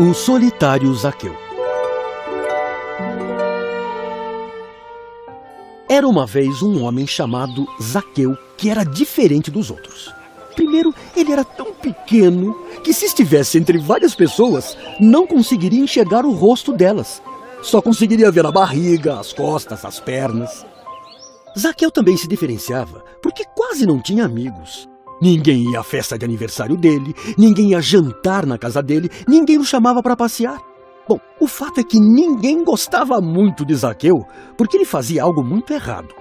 O solitário Zaqueu. Era uma vez um homem chamado Zaqueu que era diferente dos outros. Primeiro, ele era tão pequeno que se estivesse entre várias pessoas, não conseguiria enxergar o rosto delas. Só conseguiria ver a barriga, as costas, as pernas. Zaqueu também se diferenciava porque quase não tinha amigos. Ninguém ia à festa de aniversário dele, ninguém ia jantar na casa dele, ninguém o chamava para passear. Bom, o fato é que ninguém gostava muito de Zaqueu porque ele fazia algo muito errado.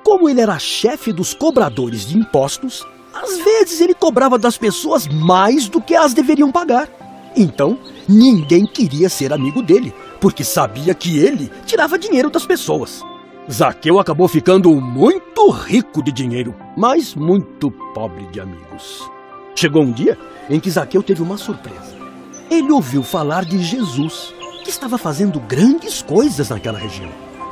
Como ele era chefe dos cobradores de impostos, às vezes ele cobrava das pessoas mais do que elas deveriam pagar. Então, ninguém queria ser amigo dele, porque sabia que ele tirava dinheiro das pessoas. Zaqueu acabou ficando muito rico de dinheiro, mas muito pobre de amigos. Chegou um dia em que Zaqueu teve uma surpresa. Ele ouviu falar de Jesus, que estava fazendo grandes coisas naquela região.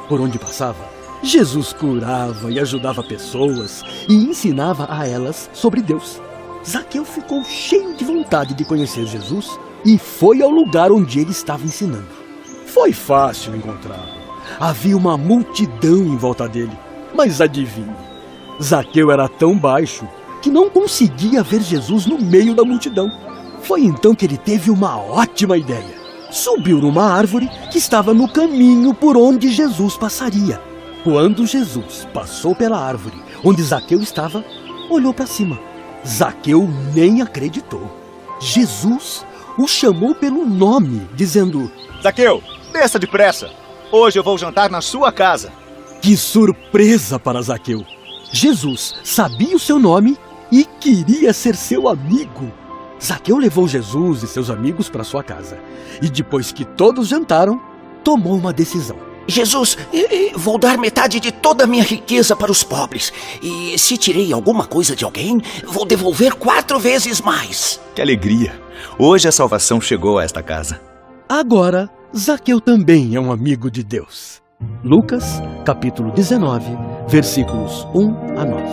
Por onde passava, Jesus curava e ajudava pessoas e ensinava a elas sobre Deus. Zaqueu ficou cheio de vontade de conhecer Jesus e foi ao lugar onde ele estava ensinando. Foi fácil encontrá-lo. Havia uma multidão em volta dele. Mas adivinhe, Zaqueu era tão baixo que não conseguia ver Jesus no meio da multidão. Foi então que ele teve uma ótima ideia. Subiu numa árvore que estava no caminho por onde Jesus passaria. Quando Jesus passou pela árvore onde Zaqueu estava, olhou para cima. Zaqueu nem acreditou. Jesus o chamou pelo nome, dizendo: Zaqueu, desça depressa. Hoje eu vou jantar na sua casa. Que surpresa para Zaqueu! Jesus sabia o seu nome e queria ser seu amigo. Zaqueu levou Jesus e seus amigos para sua casa. E depois que todos jantaram, tomou uma decisão. Jesus, vou dar metade de toda a minha riqueza para os pobres. E se tirei alguma coisa de alguém, vou devolver 4 vezes mais. Que alegria! Hoje a salvação chegou a esta casa. Agora, Zaqueu também é um amigo de Deus. Lucas, capítulo 19, versículos 1 a 9.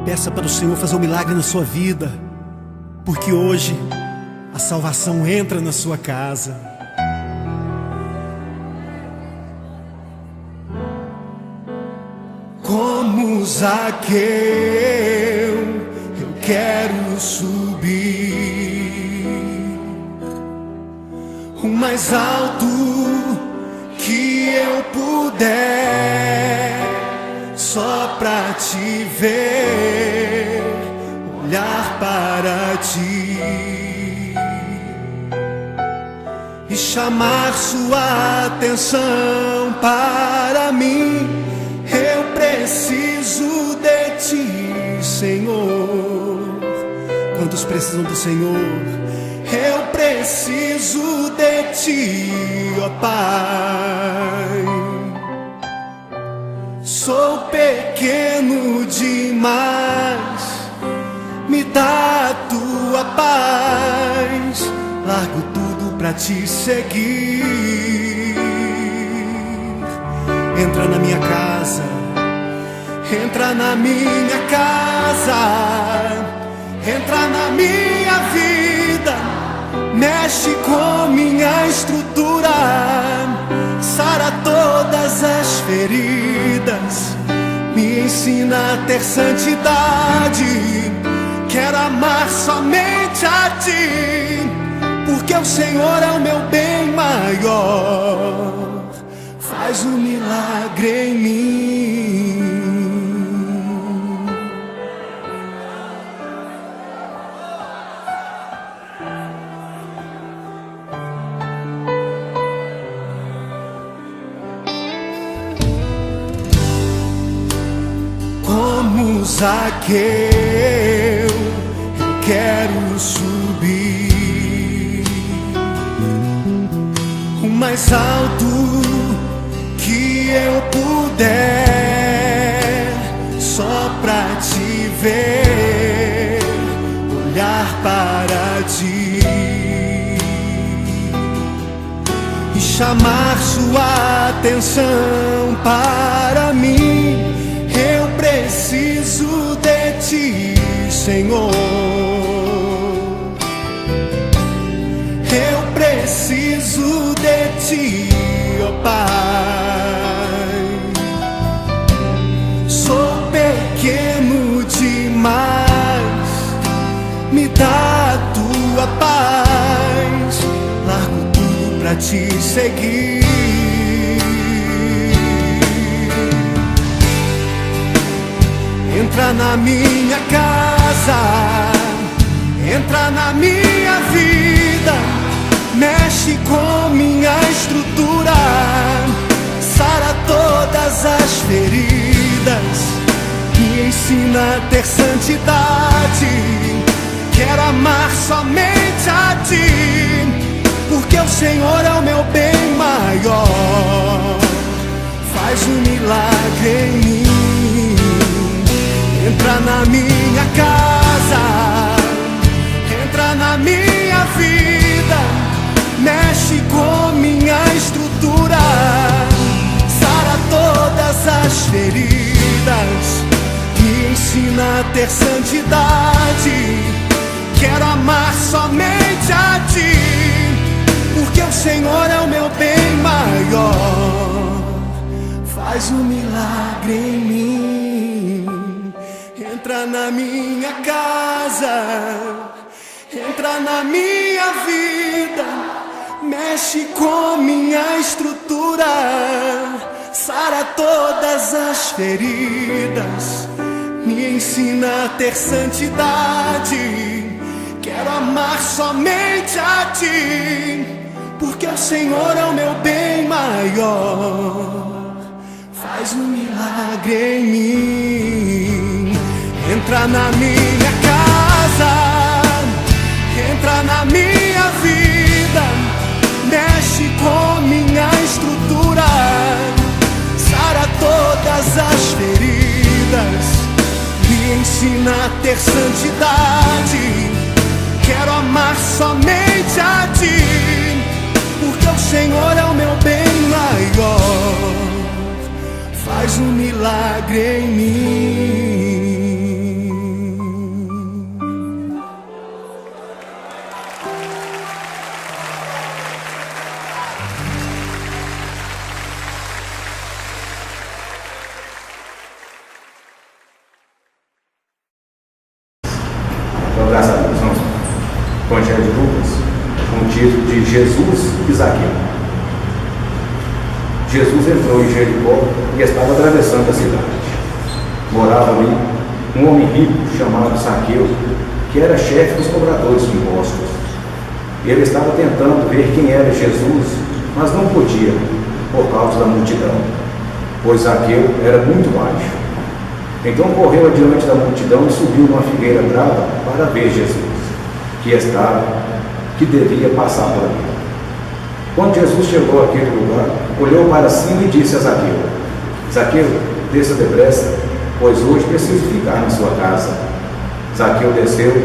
Peça para o Senhor fazer um milagre na sua vida, porque hoje a salvação entra na sua casa. Como Zaqueu, eu quero subir o mais alto que eu puder, só pra te ver, olhar para ti e chamar sua atenção para mim. Eu preciso de ti, Senhor. Quantos precisam do Senhor? Eu preciso de ti, ó Pai. Sou pequeno demais, me dá a tua paz. Largo tudo pra te seguir. Entra na minha casa, entra na minha casa, entra na minha vida, mexe com minha estrutura, sara todas as feridas, me ensina a ter santidade. Quero amar somente a ti, porque o Senhor é o meu bem maior. Faz um milagre em mim. Como Zaqueu, eu quero subir o mais alto que eu puder, só pra te ver, olhar para ti e chamar sua atenção para mim. preciso de ti, Senhor. Eu preciso de ti, ó Pai. Sou pequeno demais, me dá a tua paz. Largo tudo pra te seguir. Entra na minha casa, entra na minha vida, mexe com minha estrutura, sara todas as feridas, me ensina a ter santidade. Quero amar somente a ti, porque o Senhor é o meu bem maior. Faz um milagre em mim. Entra na minha casa, entra na minha vida, mexe com minha estrutura, sara todas as feridas, me ensina a ter santidade. Quero amar somente a ti, porque o Senhor é o meu bem maior. Faz um milagre em mim. Entra na minha casa, entra na minha vida, mexe com minha estrutura, sara todas as feridas, me ensina a ter santidade. Quero amar somente a ti, porque o Senhor é o meu bem maior. Faz um milagre em mim. Entra na minha casa, entra na minha vida, mexe com minha estrutura, sara todas as feridas, me ensina a ter santidade. Quero amar somente a ti, porque o Senhor é o meu bem maior. Faz um milagre em mim. Graças a Deus, vamos com o Evangelho de Lucas, com o título de Jesus e Zaqueu. Jesus entrou em Jericó e estava atravessando a cidade. Morava ali um homem rico chamado Zaqueu, que era chefe dos cobradores de impostos. Ele estava tentando ver quem era Jesus, mas não podia, por causa da multidão, pois Zaqueu era muito baixo. Então correu adiante da multidão e subiu numa figueira brava para ver Jesus, que devia passar por ali. Quando Jesus chegou àquele lugar, olhou para cima e disse a Zaqueu: Zaqueu, desça depressa, pois hoje preciso ficar na sua casa. Zaqueu desceu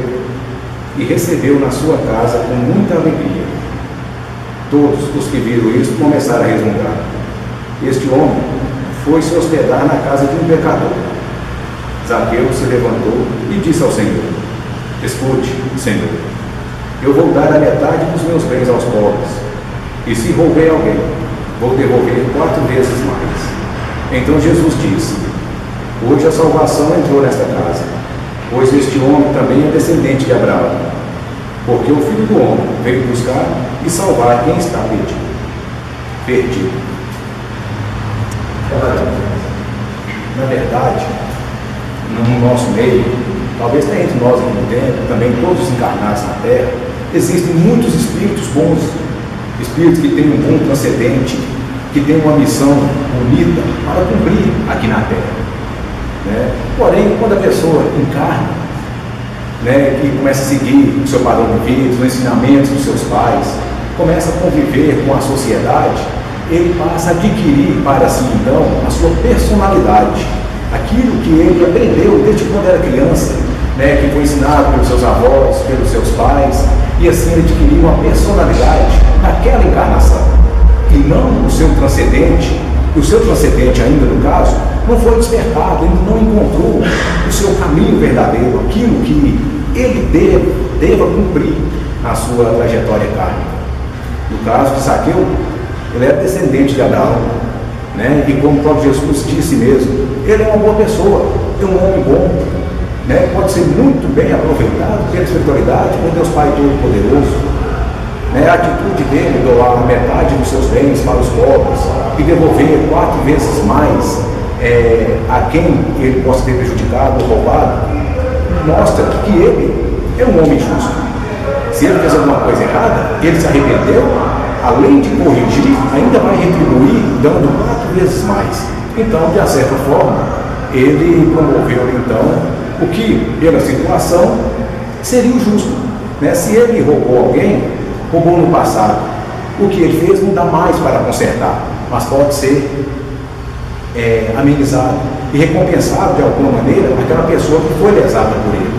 e recebeu na sua casa com muita alegria. Todos os que viram isso começaram a resmungar. Este homem foi se hospedar na casa de um pecador. Zaqueu se levantou e disse ao Senhor: Escute, Senhor, eu vou dar a metade dos meus bens aos pobres, e se roubei alguém, vou devolver 4 vezes mais. Então Jesus disse: Hoje a salvação entrou nesta casa, pois este homem também é descendente de Abraão, porque o Filho do Homem veio buscar e salvar quem está perdido. Na verdade, no nosso meio, talvez até entre nós aqui no tempo, também todos encarnados na Terra, existem muitos espíritos bons, espíritos que têm um bom transcendente, que têm uma missão bonita para cumprir aqui na Terra. Né? Porém, quando a pessoa encarna, né, e começa a seguir o seu padrão de vida, os ensinamentos dos seus pais, começa a conviver com a sociedade, ele passa a adquirir para si então a sua personalidade, aquilo que ele aprendeu desde quando era criança, né, que foi ensinado pelos seus avós, pelos seus pais, e assim ele adquiriu uma personalidade naquela encarnação, e não o seu transcendente, e o seu transcendente ainda no caso, não foi despertado, ainda não encontrou o seu caminho verdadeiro, aquilo que ele deva cumprir na sua trajetória kármica. No caso de Zaqueu, ele era descendente de Abraão, né? E como o próprio Jesus disse mesmo, ele é uma boa pessoa, é um homem bom, né? Pode ser muito bem aproveitado pela espiritualidade por Deus Pai Todo-Poderoso, né? A atitude dele, doar metade dos seus bens para os pobres e devolver 4 vezes mais a quem ele possa ter prejudicado ou roubado, mostra que ele é um homem justo. Se ele fez alguma coisa errada, ele se arrependeu, além de corrigir, ainda vai retribuir, dando 4 vezes mais. Então, de certa forma, ele promoveu, então, o que, pela situação, seria o justo. Né? Se ele roubou alguém, roubou no passado, o que ele fez não dá mais para consertar, mas pode ser amenizado e recompensado de alguma maneira aquela pessoa que foi lesada por ele.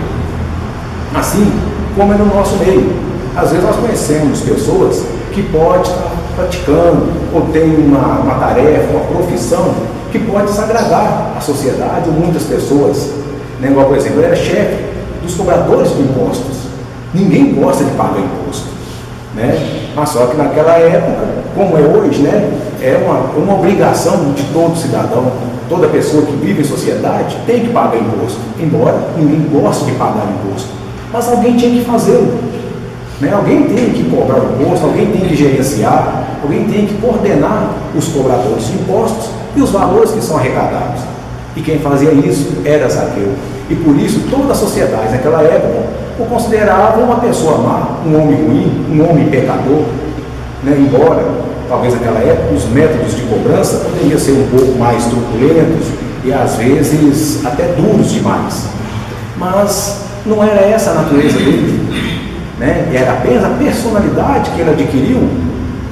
Assim como é no nosso meio. Às vezes nós conhecemos pessoas que podem estar praticando ou têm uma tarefa, uma profissão que pode desagradar a sociedade ou muitas pessoas. Né? Igual, por exemplo, ele era chefe dos cobradores de impostos. Ninguém gosta de pagar imposto. Né? Mas só que naquela época, como é hoje, né, é uma obrigação de todo cidadão, toda pessoa que vive em sociedade tem que pagar imposto, embora ninguém goste de pagar imposto. Mas alguém tinha que fazê-lo. Né? Alguém tem que cobrar o imposto, alguém tem que gerenciar, alguém tem que coordenar os cobradores de impostos e os valores que são arrecadados. E quem fazia isso era Zaqueu. E por isso toda a sociedade naquela época o considerava uma pessoa má, um homem ruim, um homem pecador. Né? Embora, talvez naquela época, os métodos de cobrança poderiam ser um pouco mais truculentos e às vezes até duros demais. Mas não era essa a natureza dele. Né? Era apenas a personalidade que ele adquiriu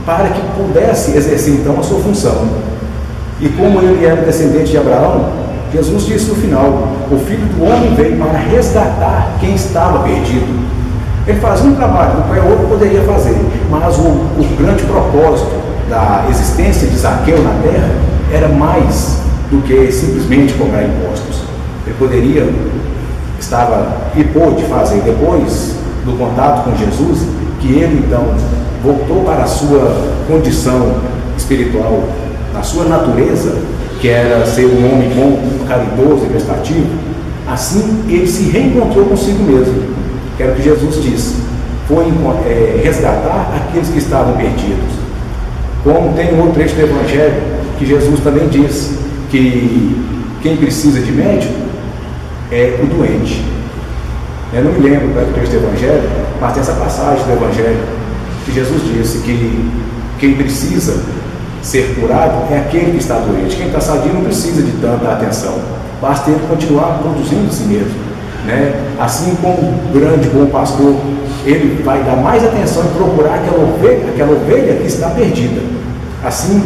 para que pudesse exercer então a sua função. E como ele era descendente de Abraão, Jesus disse no final: o Filho do Homem veio para resgatar quem estava perdido. Ele fazia um trabalho que qualquer outro poderia fazer, mas o grande propósito da existência de Zaqueu na terra era mais do que simplesmente cobrar impostos. Ele pôde fazer depois do contato com Jesus, que ele então voltou para a sua condição espiritual, na sua natureza, que era ser um homem bom, caridoso e prestativo. Assim ele se reencontrou consigo mesmo, que era o que Jesus disse, foi resgatar aqueles que estavam perdidos. Como tem um outro trecho do Evangelho que Jesus também diz que quem precisa de médico é o doente. Eu não me lembro do trecho do Evangelho, mas tem essa passagem do Evangelho que Jesus disse que quem precisa ser curado é aquele que está doente. Quem está sadio não precisa de tanta atenção, basta ele continuar produzindo de si mesmo. Né? Assim como o grande bom pastor, ele vai dar mais atenção em procurar aquela ovelha que está perdida. Assim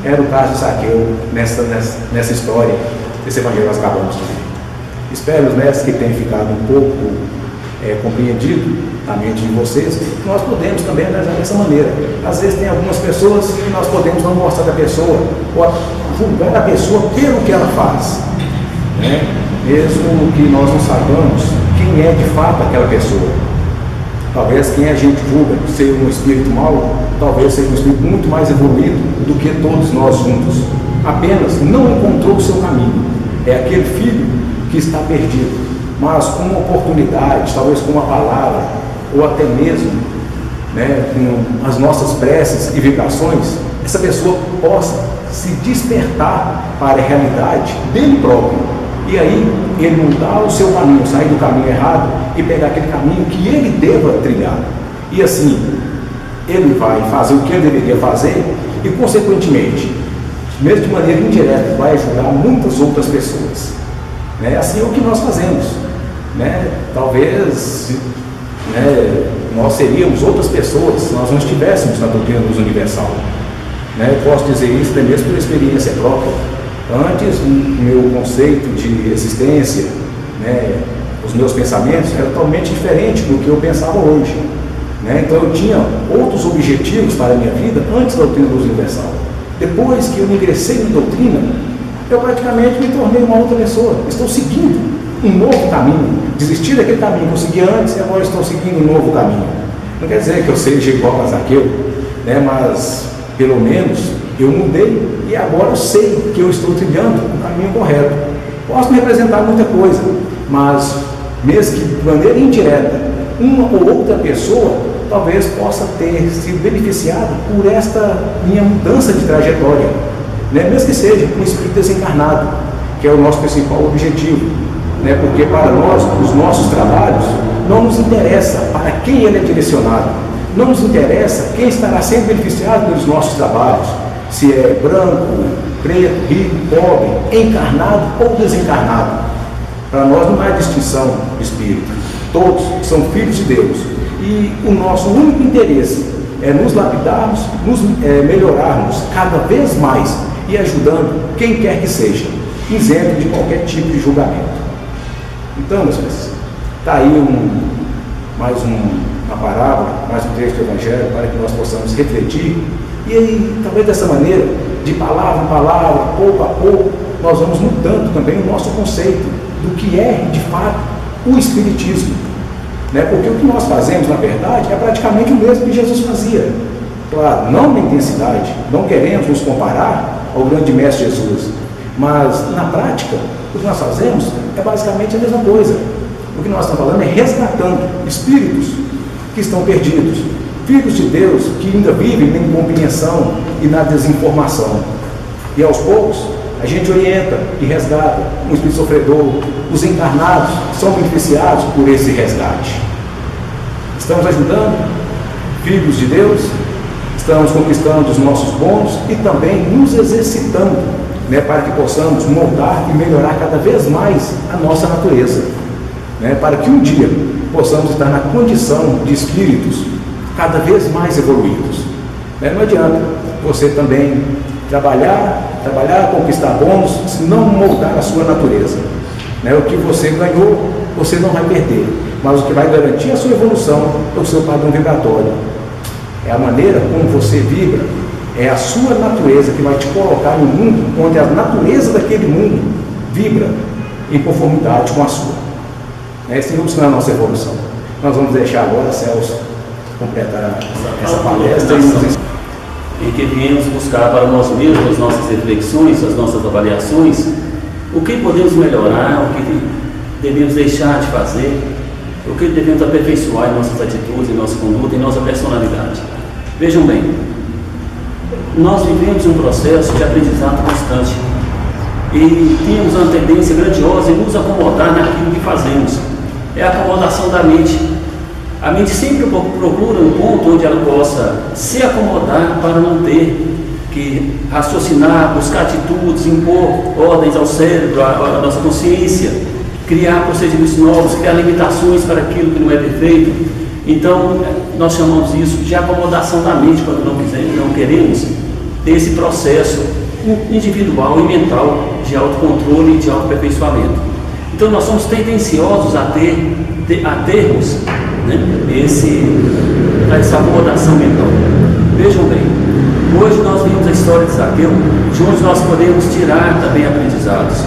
era o caso de Zaqueu nessa história, desse evangelho que nós acabamos de ver. Espero, os mestres, que tenham ficado um pouco compreendido na mente de vocês, que nós podemos também analisar dessa maneira. Às vezes tem algumas pessoas que nós podemos não gostar da pessoa, ou julgar a pessoa pelo que ela faz, né? Mesmo que nós não saibamos quem é de fato aquela pessoa. Talvez quem a gente julga ser um espírito mau, talvez seja um espírito muito mais evoluído do que todos nós juntos. Apenas não encontrou o seu caminho. É aquele filho que está perdido, mas com uma oportunidade, talvez com uma palavra, ou até mesmo, né, com as nossas preces e vibrações, essa pessoa possa se despertar para a realidade dele próprio. E aí ele mudar o seu caminho, sair do caminho errado e pegar aquele caminho que ele deva trilhar. E assim, ele vai fazer o que ele deveria fazer e, consequentemente, mesmo de maneira indireta, vai ajudar muitas outras pessoas. Né? Assim é o que nós fazemos. Né? Talvez nós seríamos outras pessoas se nós não estivéssemos na doutrina da luz universal. Né? Eu posso dizer isso até mesmo por experiência própria. Antes, o meu conceito de existência, né, os meus pensamentos eram totalmente diferentes do que eu pensava hoje. Né? Então eu tinha outros objetivos para a minha vida antes da doutrina da luz universal. Depois que eu me ingressei na doutrina, eu praticamente me tornei uma outra pessoa. Estou seguindo um novo caminho. Desisti daquele caminho que eu seguia antes e agora estou seguindo um novo caminho. Não quer dizer que eu seja igual a Zaqueu, né? Mas pelo menos eu mudei e agora eu sei que eu estou trilhando o caminho correto. Posso me representar muita coisa, mas mesmo que de maneira indireta, uma ou outra pessoa talvez possa ter sido beneficiada por esta minha mudança de trajetória, né? Mesmo que seja um espírito desencarnado, que é o nosso principal objetivo, né? Porque para nós, os nossos trabalhos, não nos interessa para quem ele é direcionado, não nos interessa quem estará sendo beneficiado pelos nossos trabalhos, se é branco, preto, rico, pobre, encarnado ou desencarnado. Para nós não há distinção de espírito, todos são filhos de Deus, e o nosso único interesse é nos lapidarmos, melhorarmos cada vez mais e ajudando quem quer que seja, isento de qualquer tipo de julgamento. Então, meus filhos, está aí mais uma parábola, mais um trecho do Evangelho, para que nós possamos refletir, e aí, talvez dessa maneira, de palavra em palavra, pouco a pouco, nós vamos mudando também o nosso conceito do que é, de fato, o Espiritismo, né? Porque o que nós fazemos, na verdade, é praticamente o mesmo que Jesus fazia. Claro, não na intensidade, não queremos nos comparar ao grande Mestre Jesus, mas na prática, o que nós fazemos é basicamente a mesma coisa. O que nós estamos falando é resgatando espíritos que estão perdidos, filhos de Deus que ainda vivem na incompreensão e na desinformação. E aos poucos, a gente orienta e resgata um espírito sofredor, os encarnados são beneficiados por esse resgate. Estamos ajudando filhos de Deus, estamos conquistando os nossos bônus e também nos exercitando, né, para que possamos moldar e melhorar cada vez mais a nossa natureza, né, para que um dia possamos estar na condição de espíritos cada vez mais evoluídos. Né? Não adianta você também trabalhar, conquistar bônus, se não moldar a sua natureza. Né? O que você ganhou, você não vai perder, mas o que vai garantir a sua evolução é o seu padrão vibratório. É a maneira como você vibra, é a sua natureza que vai te colocar no mundo onde a natureza daquele mundo vibra em conformidade com a sua. Esse é a nossa evolução. Nós vamos deixar agora, Celso, completar essa palestra em que viemos buscar para nós mesmos as nossas reflexões, as nossas avaliações, o que podemos melhorar, o que devemos deixar de fazer, o que devemos aperfeiçoar em nossas atitudes, em nossa conduta, em nossa personalidade. Vejam bem, nós vivemos um processo de aprendizado constante e temos uma tendência grandiosa em nos acomodar naquilo que fazemos. É a acomodação da mente. A mente sempre procura um ponto onde ela possa se acomodar para não ter que raciocinar, buscar atitudes, impor ordens ao cérebro, à nossa consciência, criar procedimentos novos, criar limitações para aquilo que não é perfeito. Então, nós chamamos isso de acomodação da mente, quando não queremos ter esse processo individual e mental de autocontrole e de autoaperfeiçoamento. Então, nós somos tendenciosos a termos, né, essa acomodação mental. Vejam bem, hoje nós vimos a história de Zaqueu, de onde nós podemos tirar também aprendizados.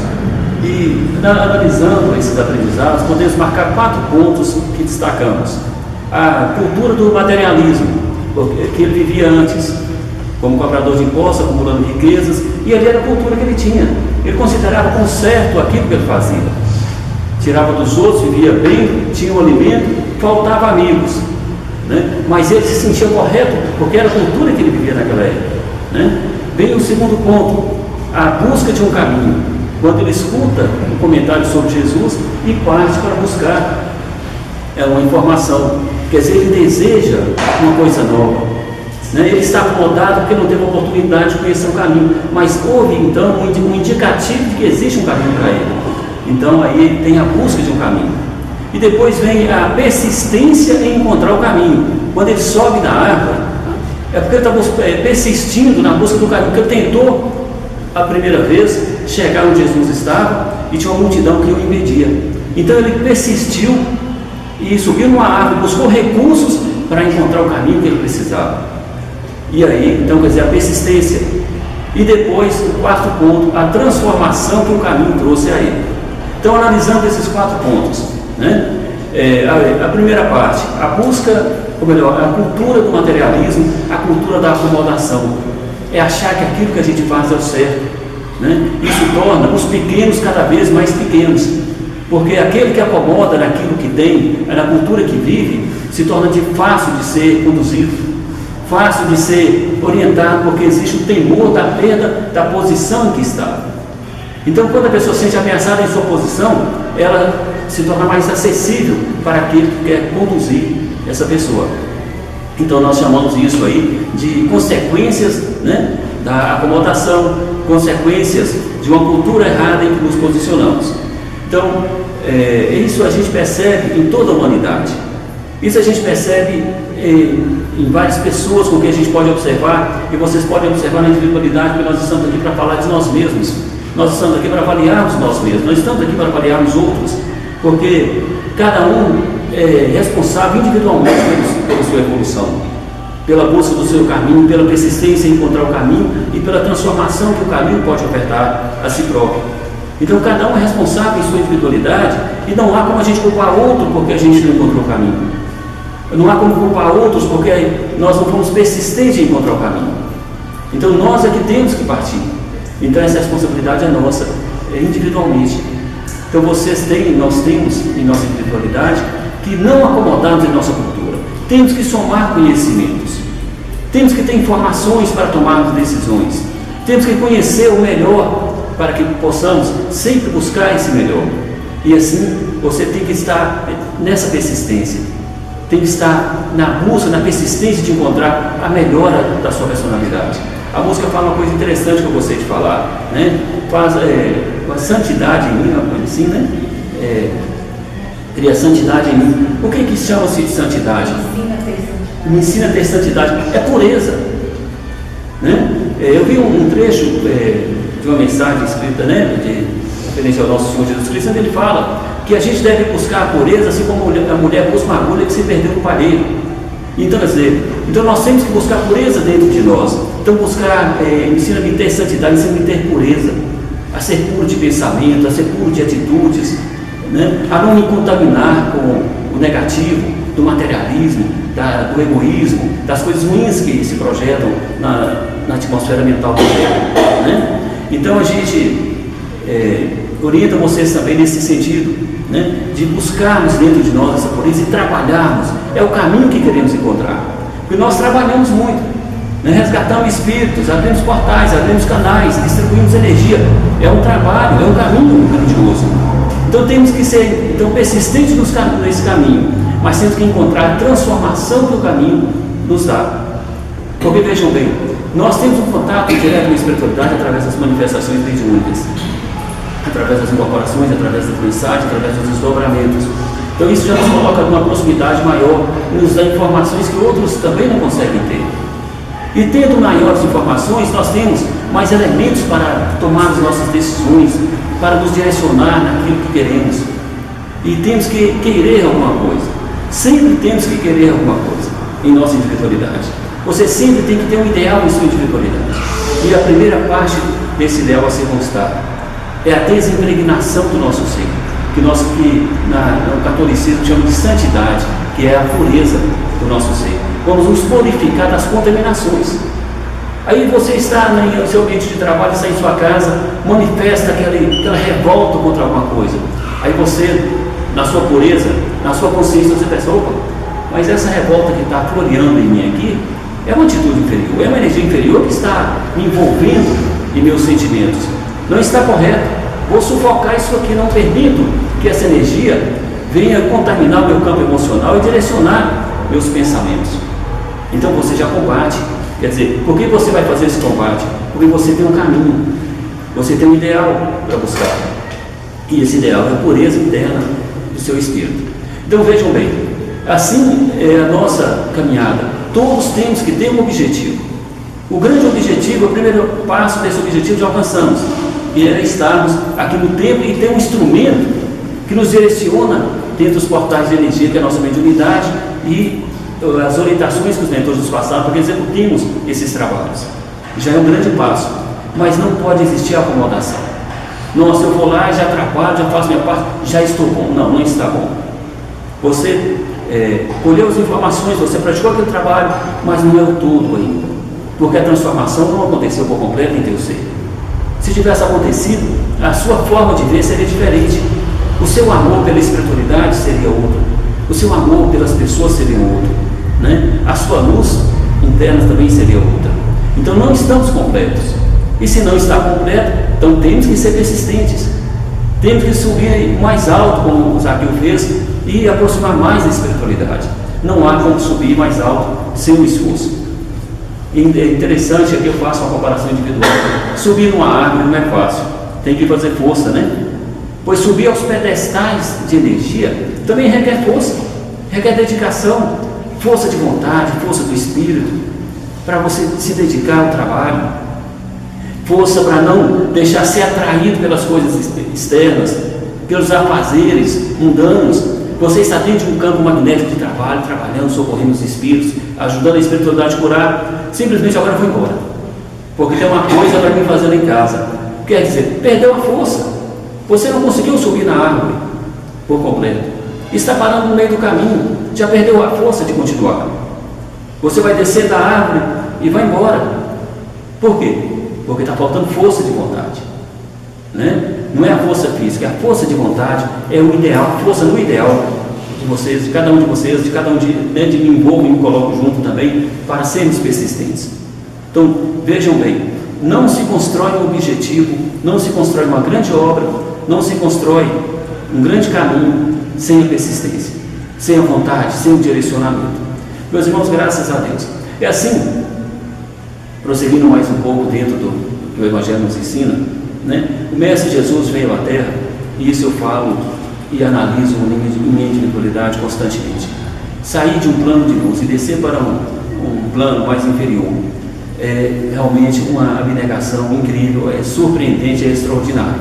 E analisando esses aprendizados, podemos marcar 4 pontos que destacamos. A cultura do materialismo, que ele vivia antes, como cobrador de impostos, acumulando riquezas, e ali era a cultura que ele tinha. Ele considerava como certo aquilo que ele fazia. Tirava dos outros, vivia bem, tinha um alimento, faltava amigos, né? Mas ele se sentia correto, porque era a cultura que ele vivia naquela época, né? Vem o segundo ponto, a busca de um caminho. Quando ele escuta um comentário sobre Jesus e parte para buscar uma informação, quer dizer, ele deseja uma coisa nova, né? Ele está acomodado porque não teve a oportunidade de conhecer um caminho, mas houve então um indicativo de que existe um caminho para ele. Então aí ele tem a busca de um caminho. E depois vem a persistência em encontrar o caminho. Quando ele sobe na árvore, é porque ele está persistindo na busca do caminho, porque ele tentou a primeira vez chegar onde Jesus estava e tinha uma multidão que o impedia. Então ele persistiu e subiu numa árvore, buscou recursos para encontrar o caminho que ele precisava. E aí, então, quer dizer, a persistência. E depois, o quarto ponto, a transformação que o caminho trouxe a ele. Então, analisando esses 4 pontos, né? A primeira parte, a busca, ou melhor, a cultura do materialismo, a cultura da acomodação. É achar que aquilo que a gente faz é o certo, né? Isso torna os pequenos cada vez mais pequenos, porque aquele que acomoda naquilo que tem, na cultura que vive, se torna fácil de ser conduzido, fácil de ser orientado, porque existe o temor da perda da posição em que está. Então, quando a pessoa se sente ameaçada em sua posição, ela se torna mais acessível para aquele que quer conduzir essa pessoa. Então, nós chamamos isso aí de consequências, né, da acomodação, consequências de uma cultura errada em que nos posicionamos. Então, isso a gente percebe em toda a humanidade. Isso a gente percebe em várias pessoas com quem a gente pode observar, e vocês podem observar na individualidade, porque nós estamos aqui para falar de nós mesmos. Nós estamos aqui para avaliarmos nós mesmos, nós estamos aqui para avaliarmos outros, porque cada um é responsável individualmente pela sua evolução, pela busca do seu caminho, pela persistência em encontrar o caminho e pela transformação que o caminho pode ofertar a si próprio. Então, cada um é responsável em sua individualidade, e não há como a gente culpar outro porque a gente não encontrou o caminho. Não há como culpar outros porque nós não fomos persistentes em encontrar o caminho. Então, nós é que temos que partir. Então, essa responsabilidade é nossa, individualmente. Então, nós temos em nossa individualidade que não acomodarmos em nossa cultura. Temos que somar conhecimentos. Temos que ter informações para tomarmos decisões. Temos que conhecer o melhor para que possamos sempre buscar esse melhor. E assim, você tem que estar nessa persistência. Tem que estar na busca, na persistência de encontrar a melhora da sua personalidade. A música fala uma coisa interessante que eu gostei de falar, né? Faz a santidade em mim, uma coisa assim, né? Cria santidade em mim. O que chama-se de santidade? Me ensina a ter santidade. É pureza, né? Eu vi um trecho de uma mensagem escrita, né? De referência ao nosso Senhor Jesus Cristo, onde ele fala que a gente deve buscar a pureza, assim como a mulher busca uma agulha que se perdeu no palheiro. Então, quer dizer, nós temos que buscar pureza dentro de nós. Então, ensina-me a ter santidade, ensina-me a ter pureza, a ser puro de pensamento, a ser puro de atitudes, né? A não me contaminar com o negativo, do materialismo, do egoísmo, das coisas ruins que se projetam na atmosfera mental do tempo, né? Então, a gente orienta vocês também nesse sentido, né? De buscarmos dentro de nós essa pureza e trabalharmos. É o caminho que queremos encontrar, porque nós trabalhamos muito, né? Resgatamos espíritos, abrimos portais, abrimos canais, distribuímos energia. É um trabalho, é um caminho grandioso. Então temos que ser persistentes nesse caminho, mas temos que encontrar a transformação que o caminho nos dá. Porque vejam bem, nós temos um contato direto com a espiritualidade através das manifestações mediúnicas, através das incorporações, através das mensagens, através dos desdobramentos. Então isso já nos coloca numa proximidade maior, nos dá informações que outros também não conseguem ter. E tendo maiores informações, nós temos mais elementos para tomar as nossas decisões, para nos direcionar naquilo que queremos. E temos que querer alguma coisa. Sempre temos que querer alguma coisa em nossa individualidade. Você sempre tem que ter um ideal em sua individualidade. E a primeira parte desse ideal a ser conquistado é a desimpregnação do nosso ser, que no catolicismo chama de santidade, que é a pureza do nosso ser. Vamos nos purificar das contaminações. Aí você está no seu ambiente de trabalho, está em sua casa, manifesta aquela revolta contra alguma coisa. Aí você, na sua pureza, na sua consciência, você pensa, opa, mas essa revolta que está floreando em mim aqui é uma atitude inferior, é uma energia inferior que está me envolvendo em meus sentimentos. Não está correto. Vou sufocar isso aqui, não permito que essa energia venha contaminar o meu campo emocional e direcionar meus pensamentos. Então você já combate. Quer dizer, por que você vai fazer esse combate? Porque você tem um caminho, você tem um ideal para buscar. E esse ideal é a pureza interna do seu espírito. Então vejam bem, assim é a nossa caminhada. Todos temos que ter um objetivo. O grande objetivo, o primeiro passo desse objetivo já alcançamos, que é estarmos aqui no templo e ter um instrumento que nos direciona dentro dos portais de energia, que é a nossa mediunidade, e as orientações que os mentores nos passaram para que executemos esses trabalhos. Já é um grande passo. mas não pode existir acomodação. Nossa, eu vou lá, já atrapalho, já faço minha parte, já estou bom. Não, não está bom. Você colheu as informações, você praticou aquele trabalho, mas não é o todo ainda, porque a transformação não aconteceu por completo em teu ser. Se tivesse acontecido, a sua forma de ver seria diferente. O seu amor pela espiritualidade seria outro. O seu amor pelas pessoas seria outro, né? A sua luz interna também seria outra. Então não estamos completos. E se não está completo, então temos que ser persistentes. Temos que subir mais alto, como o Zaqueu fez, e aproximar mais da espiritualidade. Não há como subir mais alto sem o esforço. É interessante, aqui eu faço uma comparação individual. Subir numa árvore não é fácil, tem que fazer força, né? Pois subir aos pedestais de energia também requer força, requer dedicação, força de vontade, força do espírito, para você se dedicar ao trabalho, força para não deixar ser atraído pelas coisas externas, pelos afazeres mundanos. Você está dentro de um campo magnético de trabalho, trabalhando, socorrendo os espíritos, ajudando a espiritualidade a curar. Simplesmente agora vou embora, porque tem uma coisa para mim fazer lá em casa. Quer dizer, perdeu a força. Você não conseguiu subir na árvore por completo, está parando no meio do caminho, já perdeu a força de continuar. Você vai descer da árvore e vai embora. Por quê? Porque está faltando força de vontade, né? Não é a força física, é a força de vontade, é o ideal, a força no ideal de vocês, de cada um de vocês, de cada um de me envolvo e me coloco junto também, para sermos persistentes. Então, vejam bem, não se constrói um objetivo, não se constrói uma grande obra, não se constrói um grande caminho sem a persistência, sem a vontade, sem o direcionamento. Meus irmãos, graças a Deus. É assim, prosseguindo mais um pouco dentro do que o Evangelho nos ensina, né? O Mestre Jesus veio à Terra, e isso eu falo e analiso em minha individualidade constantemente. Sair de um plano de luz e descer para um plano mais inferior é realmente uma abnegação incrível, é surpreendente, é extraordinário.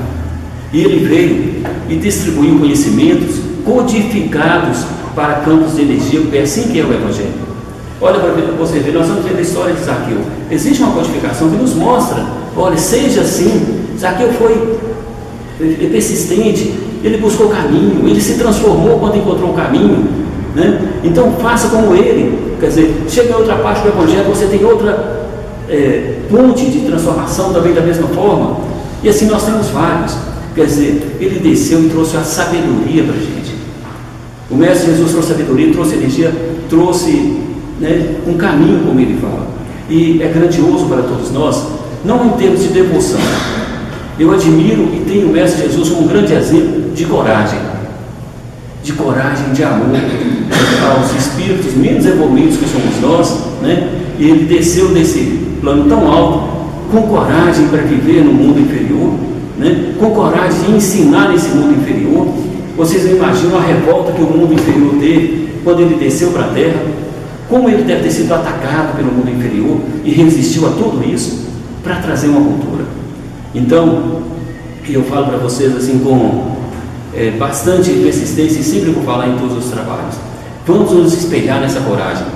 E ele veio e distribuiu conhecimentos codificados para campos de energia, porque é assim que é o Evangelho. Olha para você ver, nós estamos vendo a história de Zaqueu. Existe uma codificação que nos mostra, olha, seja assim. Zaqueu foi persistente, ele buscou caminho, ele se transformou quando encontrou o caminho, né? Então faça como ele. Quer dizer, chega em outra parte do Evangelho, você tem outra ponte de transformação também da mesma forma, e assim nós temos vários. Quer dizer, ele desceu e trouxe a sabedoria para a gente. O Mestre Jesus trouxe sabedoria, trouxe energia, trouxe, né, um caminho, como ele fala, e é grandioso para todos nós, não em termos de devoção. Eu admiro e tenho o Mestre Jesus como um grande exemplo de coragem, de amor aos espíritos menos evoluídos que somos nós, né? E ele desceu desse plano tão alto, com coragem para viver no mundo inferior, né? Com coragem de ensinar nesse mundo inferior. Vocês não imaginam a revolta que o mundo inferior teve quando ele desceu para a Terra, como ele deve ter sido atacado pelo mundo inferior e resistiu a tudo isso para trazer uma cultura. Então, eu falo para vocês assim com bastante persistência, e sempre vou falar em todos os trabalhos, vamos nos espelhar nessa coragem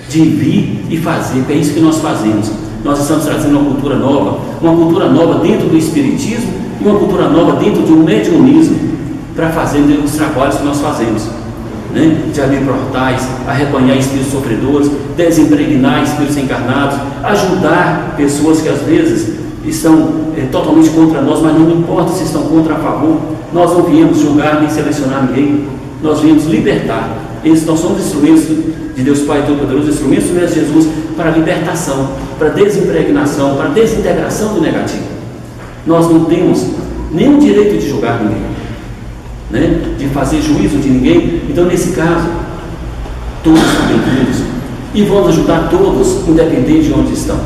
de vir e fazer, porque é isso que nós fazemos. Nós estamos trazendo uma cultura nova dentro do espiritismo e uma cultura nova dentro de um mediunismo, para fazer os trabalhos que nós fazemos, né? De abrir portais, arrebanhar espíritos sofredores, desimpregnar espíritos encarnados, ajudar pessoas que às vezes estão totalmente contra nós, mas não importa se estão contra ou a favor, nós não viemos julgar nem selecionar ninguém, nós viemos libertar. Nós somos instrumentos de Deus Pai Todo-Poderoso, instrumentos do Mestre Jesus para a libertação, para a desimpregnação, para a desintegração do negativo. Nós não temos nenhum direito de julgar ninguém, né? De fazer juízo de ninguém. Então, nesse caso, todos são bem-vindos e vamos ajudar todos, independente de onde estão.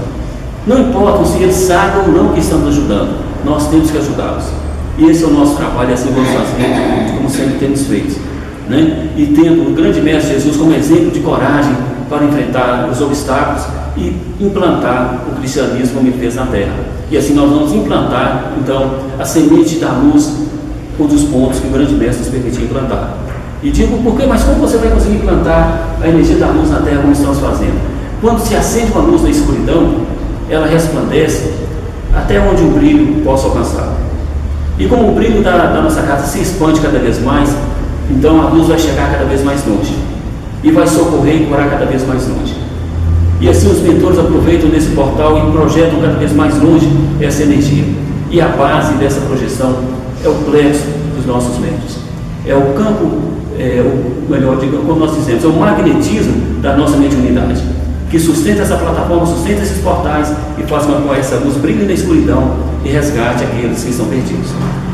Não importa se eles sabem ou não que estamos ajudando, nós temos que ajudá-los. E esse é o nosso trabalho, e assim vamos fazer, como sempre temos feito, né? E tendo o grande Mestre Jesus como exemplo de coragem para enfrentar os obstáculos e implantar o cristianismo como ele fez na Terra. E assim nós vamos implantar, então, a semente da luz, um dos pontos que o grande Mestre nos permitiu implantar. E digo por quê? Mas como você vai conseguir implantar a energia da luz na Terra como estamos fazendo? Quando se acende uma luz na escuridão, ela resplandece até onde o brilho possa alcançar. E como o brilho da nossa casa se expande cada vez mais, então a luz vai chegar cada vez mais longe e vai socorrer e curar cada vez mais longe. E assim os mentores aproveitam desse portal e projetam cada vez mais longe essa energia. E a base dessa projeção é o plexo dos nossos médiuns. É o campo, como nós dizemos, é o magnetismo da nossa mediunidade, que sustenta essa plataforma, sustenta esses portais e faz com que essa luz brilhe na escuridão e resgate aqueles que estão perdidos.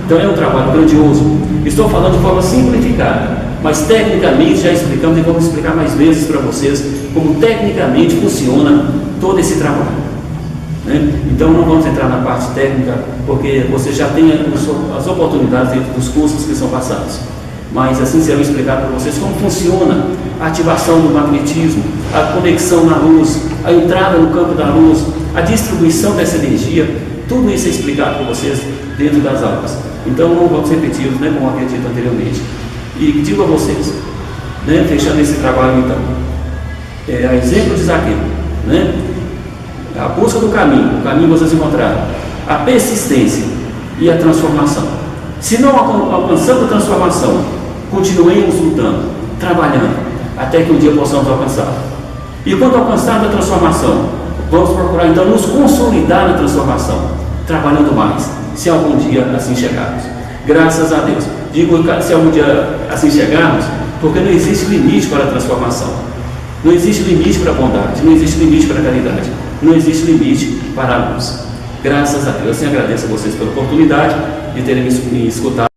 Então é um trabalho grandioso. Estou falando de forma simplificada, mas tecnicamente já explicamos e vamos explicar mais vezes para vocês como tecnicamente funciona todo esse trabalho. Então não vamos entrar na parte técnica, porque você já tem as oportunidades dentro dos cursos que são passados. Mas assim serão explicados para vocês como funciona a ativação do magnetismo, a conexão na luz, a entrada no campo da luz, a distribuição dessa energia. Tudo isso é explicado para vocês dentro das aulas. Então não vamos repeti-los, como havia dito anteriormente. E digo a vocês, fechando esse trabalho então, a exemplo de Zaqueu, a busca do caminho, o caminho vocês encontraram, a persistência e a transformação. Se não alcançamos a transformação, continuemos lutando, trabalhando, até que um dia possamos alcançar. E quando alcançarmos a transformação, vamos procurar então nos consolidar na transformação, trabalhando mais, se algum dia assim chegarmos. Graças a Deus. Digo se algum dia assim chegarmos, porque não existe limite para a transformação. Não existe limite para a bondade, não existe limite para a caridade, não existe limite para a luz. Graças a Deus. Assim agradeço a vocês pela oportunidade de terem me escutado.